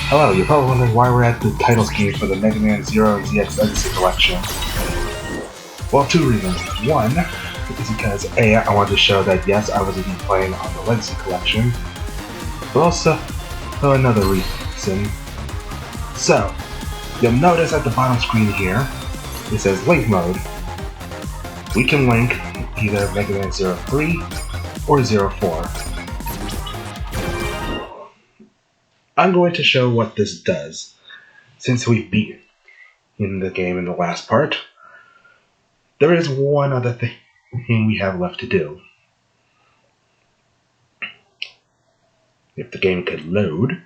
Hello, you're probably wondering why we're at the title screen for the Megaman ZX Legacy Collection. Well, two reasons. One is because A, I wanted to show that yes, I was indeed playing on the Legacy Collection, but also for another reason. So, you'll notice at the bottom screen here, it says Link Mode. We can link either Megaman 03 or 04. I'm going to show what this does, since we've beaten in the game in the last part. There is one other thing we have left to do. If the game could load.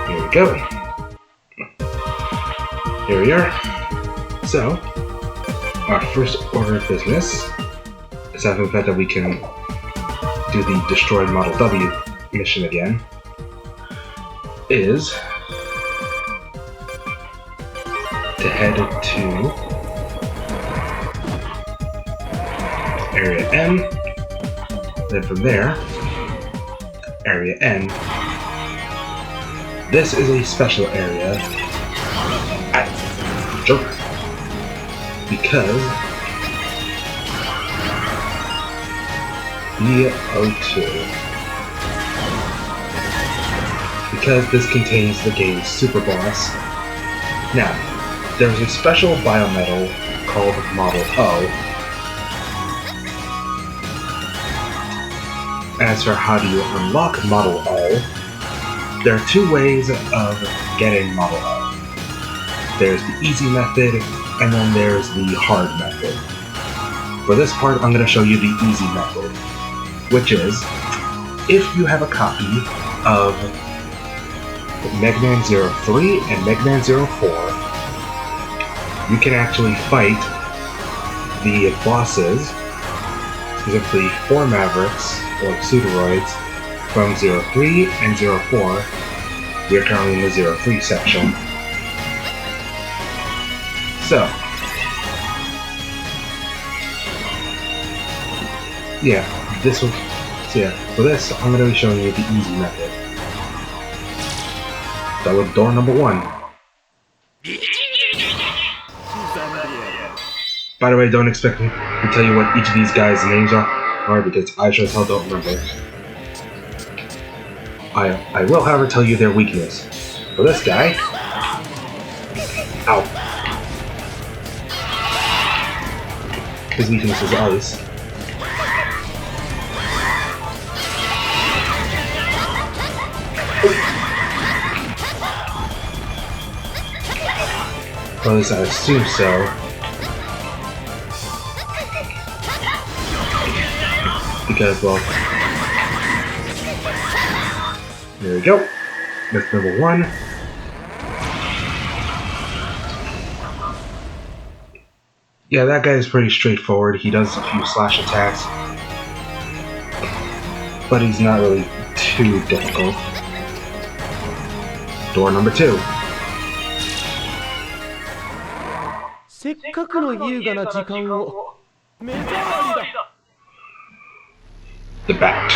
Here we go. Here we are. So, our first order of business, aside from the fact that we can do the Destroyed Model W mission again, is to head to Area M, then from there, Area N. This is a special area at Joker, because BO2. Because this contains the game's super boss. Now, there's a special biometal called Model O. As for how do you unlock Model O, there are two ways of getting Model O. There's the easy method, and then there's the hard method. For this part, I'm going to show you the easy method, which is, if you have a copy of Megaman 03 and Megaman 04, you can actually fight the bosses, specifically 4 Mavericks, or Pseudoroids, from 03 and 04. We are currently in the 03 section. So, yeah, for this, I'm going to be showing you the easy method. Start with door number 1. By the way, don't expect me to tell you what each of these guys' names are, because I sure as hell don't remember. I will, however, tell you their weakness. For this guy, ow. His weakness is ice. Or at least I assume so. Because, well, there we go. That's number 1. Yeah, that guy is pretty straightforward. He does a few slash attacks, but he's not really too difficult. Door number 2. The Bat.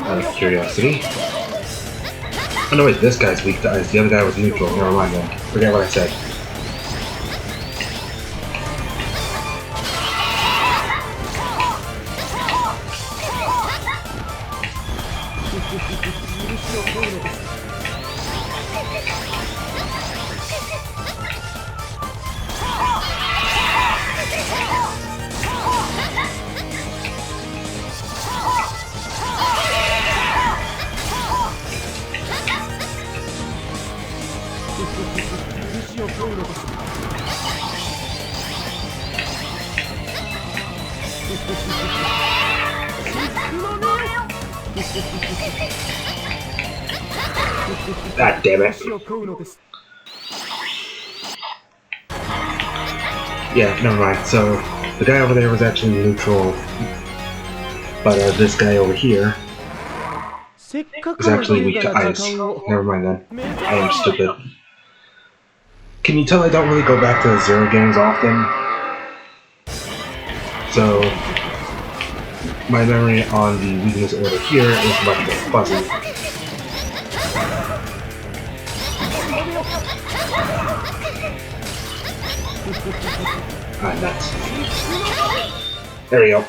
Out of curiosity. Oh no wait, this guy's weak to ice. The other guy was neutral. Never mind then. Forget what I said. God damn it. Yeah, never mind. So, the guy over there was actually neutral, but this guy over here is actually weak to ice. Never mind then. I am stupid. Can you tell I don't really go back to the Zero games often? So, my memory on the weakness order here is much more fuzzy. Ah, nuts. There we go.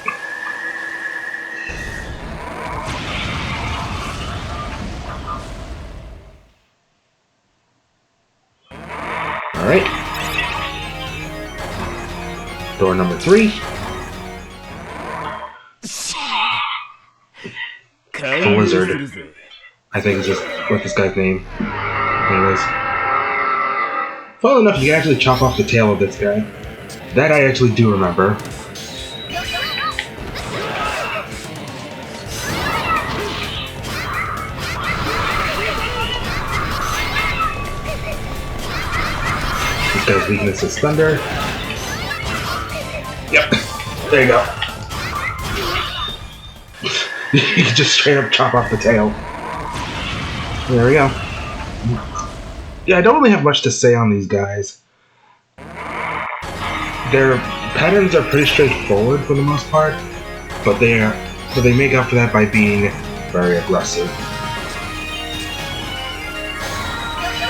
Alright. Door number 3. The wizard. I think is just what this guy's name. Anyways. Funnily enough, you can actually chop off the tail of this guy. That I actually do remember. This guy's weakness is thunder. Yep. There you go. You can just straight up chop off the tail. There we go. Yeah, I don't really have much to say on these guys. Their patterns are pretty straightforward for the most part, but they make up for that by being very aggressive.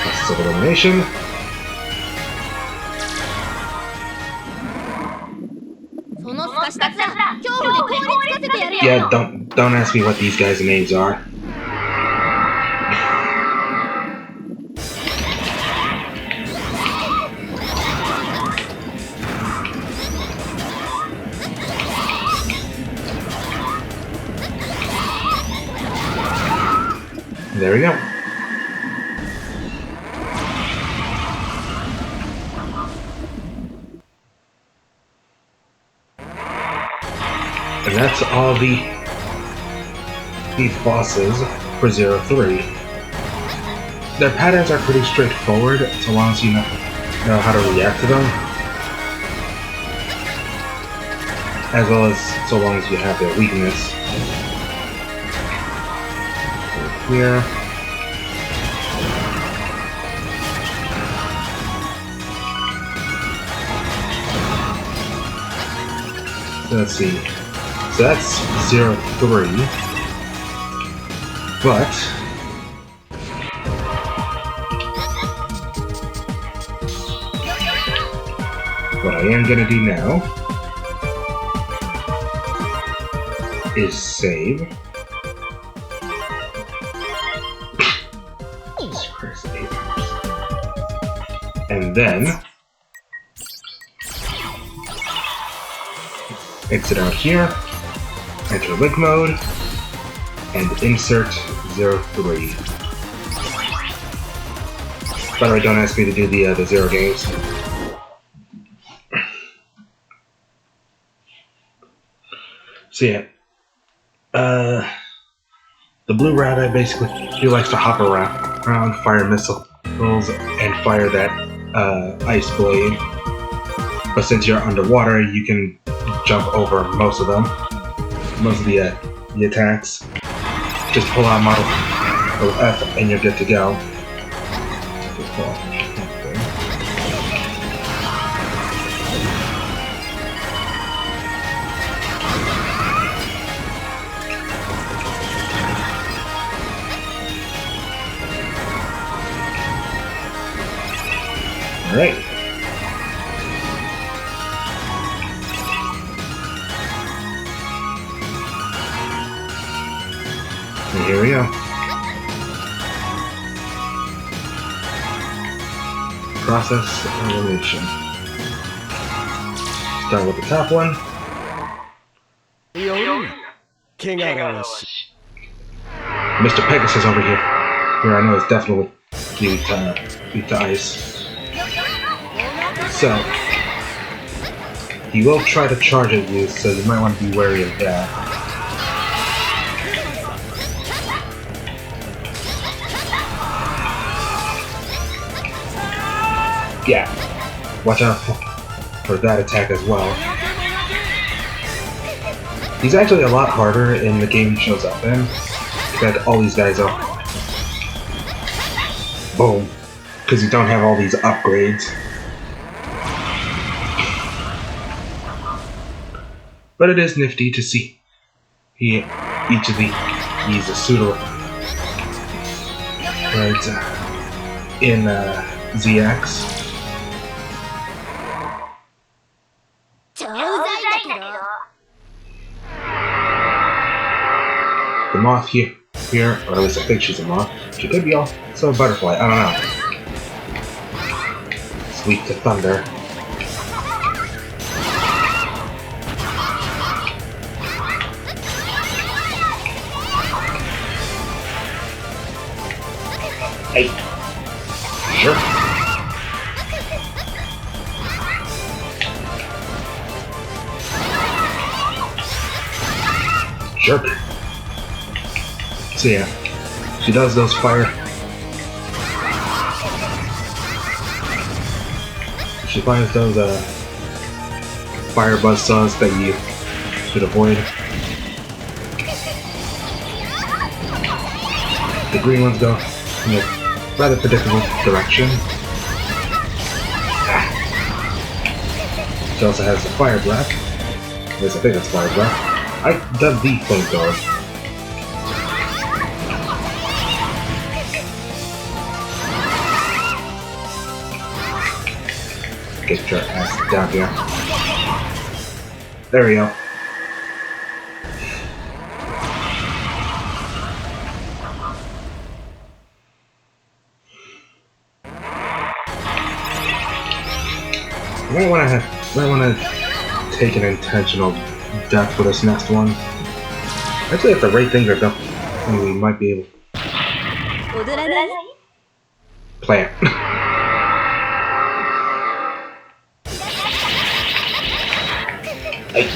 Process of elimination. Yeah, don't ask me what these guys' names are. There we go. And that's all these bosses for 03. Their patterns are pretty straightforward, so long as you know how to react to them. As well as so long as you have their weakness. Here. Let's see. So that's 03. But what I am gonna do now is save. And then exit out here, enter link mode, and insert 03. By the way, don't ask me to do the Zero games. So yeah, the blue rabbit basically he likes to hop around, fire missiles, and fire that ice blade. But since you're underwater, you can jump over most of them, most of the attacks. Just pull out model F and you're good to go. Alright. And here we go. Process elimination. Start with the top one. Mr. Pegasus over here. Here I know it's definitely weak to ice. So, he will try to charge at you, so you might want to be wary of that. Yeah, watch out for that attack as well. He's actually a lot harder in the game he shows up in, sped all these guys up. Boom. Because you don't have all these upgrades. But it is nifty to see each of these pseudo right in ZX. The moth here, or at least I think she's a moth. She could be also a butterfly, I don't know. Sweet to thunder. Hey! Sure. Jerk. So yeah, she does those fire. She finds those fire buzzsaws that you should avoid. The green ones go in a rather predictable direction. She also has the fire breath. At least I think that's fire breath. I dug the flamethrower. Get your ass down here. There we go. I might want to take an intentional death for this next one. Actually, if the right things are done, we might be able to play it. Hey.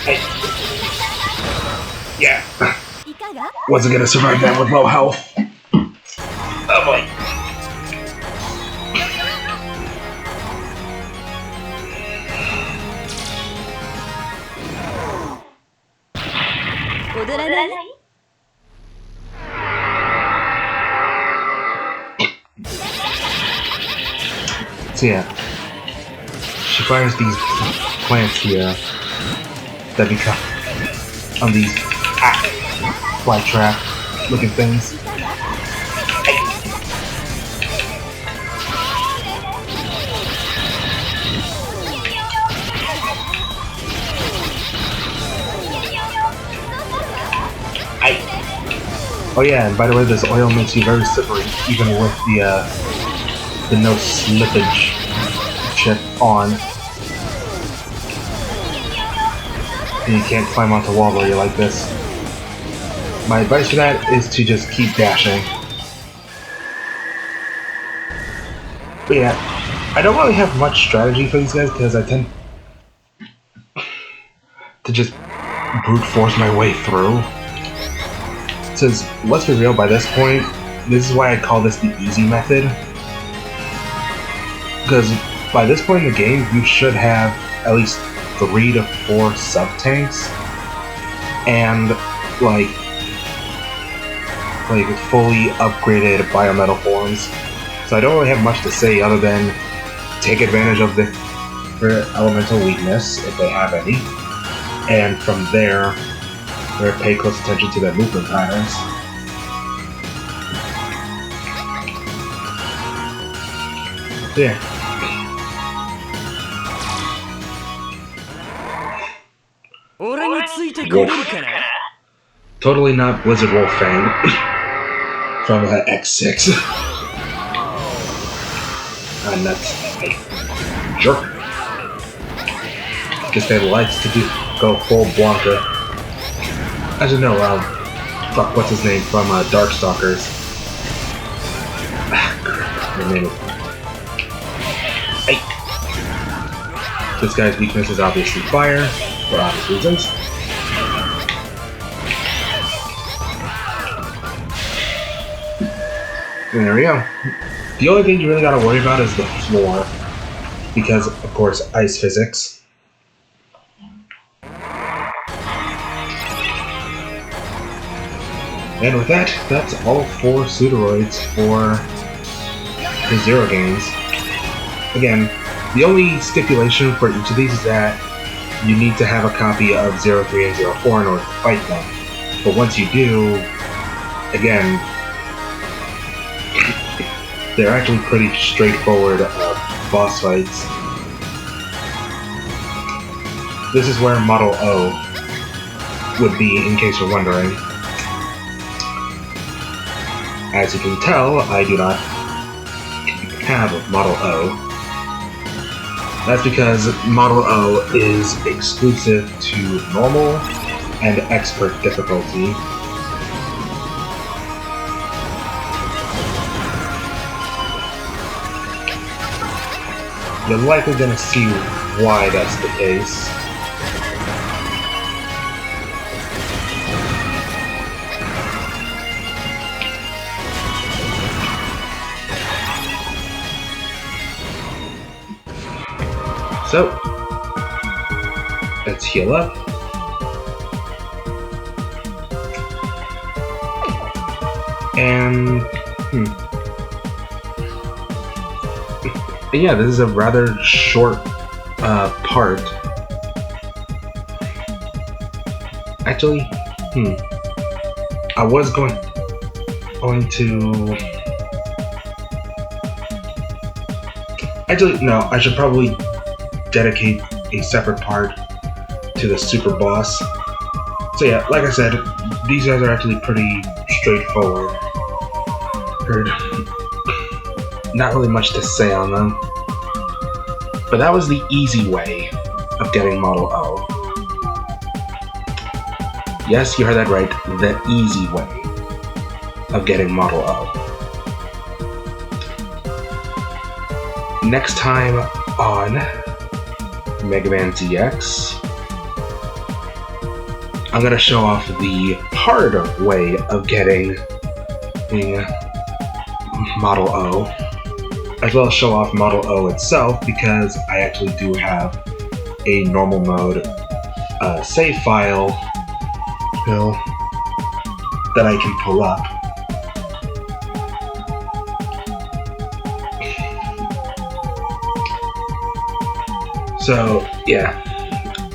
Hey. Yeah. Wasn't gonna survive that with low health. Oh boy. So yeah, she fires these plants here that become on these fly trap looking things. Oh yeah, and by the way, this oil makes you very slippery, even with the no slippage chip on. And you can't climb onto a wall where you're like this. My advice for that is to just keep dashing. But yeah, I don't really have much strategy for these guys because I tend to just brute force my way through. Since, let's be real, by this point, this is why I call this the easy method. Because by this point in the game, you should have at least 3 to 4 sub-tanks and like fully upgraded biometal forms. So I don't really have much to say other than take advantage of their elemental weakness, if they have any, and from there, pay close attention to their movement patterns. Yeah. Wolf. Totally not Blizzard Wolf Fang from X6. And that's jerk. Guess they likes to go full Blanca. As you know, fuck, what's his name from Darkstalkers? The name is. Hey. This guy's weakness is obviously fire, for obvious reasons. there we go. The only thing you really gotta worry about is the floor, because, of course, ice physics. And with that, that's all 4 Pseudoroids for the Zero games. Again, the only stipulation for each of these is that you need to have a copy of 03 and 04 in order to fight them. But once you do, again, they're actually pretty straightforward boss fights. This is where Model O would be, in case you're wondering. As you can tell, I do not have Model O. That's because Model O is exclusive to normal and expert difficulty. You're likely going to see why that's the case. So, let's heal up. And, yeah, this is a rather short part. Actually, I was going to... Actually, no, I should probably dedicate a separate part to the super boss. So yeah, like I said, these guys are actually pretty straightforward. Not really much to say on them. But that was the easy way of getting Model O. Yes, you heard that right, the easy way of getting Model O. Next time on Megaman ZX, I'm gonna show off the harder way of getting Model O, as well as show off Model O itself, because I actually do have a normal mode save file that I can pull up. So, yeah.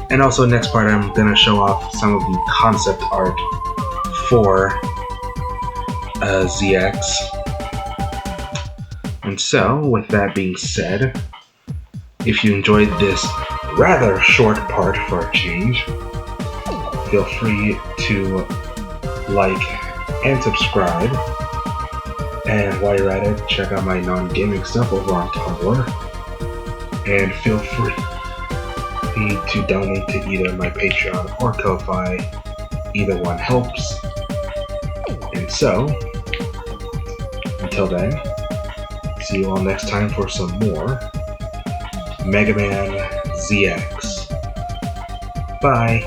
And also, next part, I'm gonna show off some of the concept art for ZX. And so, with that being said, if you enjoyed this rather short part for a change, feel free to like and subscribe. And while you're at it, check out my non-gaming stuff over on Tumblr. And feel free to donate to either my Patreon or Ko-Fi. Either one helps. And so, until then, see you all next time for some more Megaman ZX. Bye!